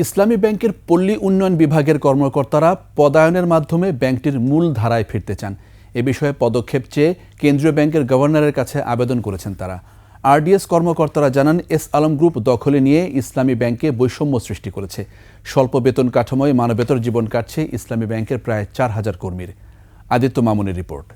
ইসলামী ব্যাংকের পল্লী উন্নয়ন বিভাগের কর্মকর্তারা পদায়নের মাধ্যমে ব্যাংকটির মূল ধারায় ফিরতে চান। এ বিষয়ে পদক্ষেপ চেয়ে কেন্দ্রীয় ব্যাংকের গভর্নরের কাছে আবেদন করেছেন তারা। আরডিএস কর্মকর্তারা জানান, এস আলম গ্রুপ দখলে নিয়ে ইসলামী ব্যাংকে বৈষম্য সৃষ্টি করেছে। স্বল্প বেতন কাঠামোয় মানবেতর জীবন কাটছে ইসলামী ব্যাংকের প্রায় ৪,০০০ কর্মীর। আদিত্য মামুনের রিপোর্ট।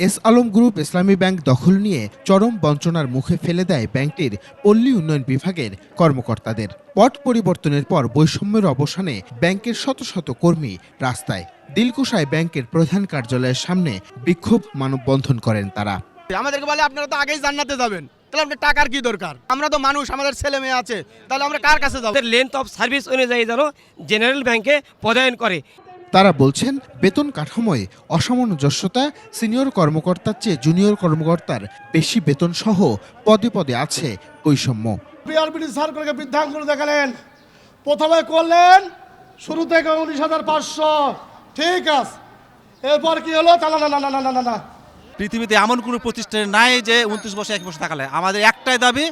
এস আলম গ্রুপ ইসলামী ব্যাংক দখল নিয়ে চরম বঞ্চনার মুখে ফেলে দেয় ব্যাংকটির পল্লী উন্নয়ন বিভাগের কর্মকর্তাদের। পট পরিবর্তনের পর বৈষম্যের অবসানে ব্যাংকের শত শত কর্মী রাস্তায়। দিলকুশায় ব্যাংকের প্রধান কার্যালয়ের সামনে বিক্ষোভ মানববন্ধন করেন তারা। আমাদেরকে বলে আপনারা তো আগেই জান্নাতে যাবেন, তাহলে আপনার টাকার কি দরকার? আমরা তো মানুষ, আমাদের ছেলে মেয়ে আছে, তাহলে আমরা কার কাছে যাব? লেন্থ অফ সার্ভিস অনুযায়ী যেন জেনারেল ব্যাংকে পদায়ন করে। তারা বলছেন, বেতন কাঠামোয় অসামঞ্জস্যতা, সিনিয়র কর্মকর্তার চেয়ে জুনিয়র কর্মকর্তার বেশি বেতন সহ পদে পদে আছে বৈষম্য। বিআরবিডি সার্কুলকে বৃদ্ধাঙ্গুল দেখালেন, প্রথমে করলেন শুরু থেকে 19,500, ঠিক আছে। এরপর কি হলো? না। পৃথিবীতে এমন কোনো প্রতিষ্ঠান নাই যে 29 বছর 1 বছর থাকালে। আমাদের একটাই দাবি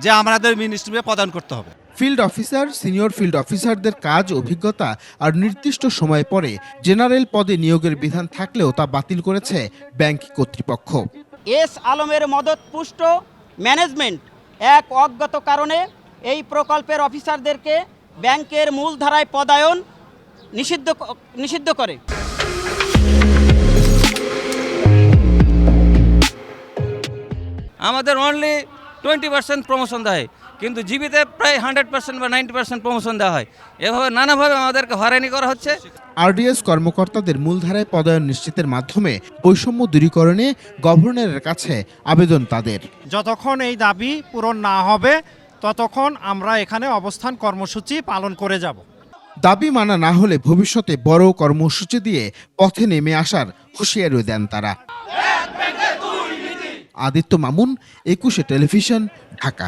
যে আমাদের মিনিস্ট্রিতে প্রদান করতে হবে। ফিল্ড অফিসার, সিনিয়র ফিল্ড অফিসারদের কাজ, অভিজ্ঞতা আর নির্দিষ্ট সময় পরে জেনারেল পদে নিয়োগের বিধান থাকলেও তা বাতিল করেছে ব্যাংক কর্তৃপক্ষ। এস আলমের মদতপুষ্ট ম্যানেজমেন্ট এক অজ্ঞাত কারণে এই প্রকল্পের অফিসারদেরকে ব্যাংকের মূলধারায় পদায়ন নিষিদ্ধ করে। আমাদের অনলি 20% প্রমোশন দেয়, কিন্তু জীবিতে প্রায় 100% বা 90% প্রমোশন দেওয়া হয়। এভাবে নানাভাবে আমাদেরকে হয়রানি করা হচ্ছে। আরডিএস কর্মকর্তাদের মূলধারায় পদায়ন নিশ্চিতের মাধ্যমে বৈষম্য দূরীকরণে গভর্নরের কাছে আবেদন তাদের। যতক্ষণ এই দাবি পূরণ না হবে ততক্ষণ আমরা এখানে অবস্থান কর্মসূচি পালন করে যাব। দাবি মানা না হলে ভবিষ্যতে বড় কর্মসূচি দিয়ে পথে নেমে আসার হুঁশিয়ারি দেন তারা। আদিত্য মামুন, 21 টেলিভিশন, ঢাকা।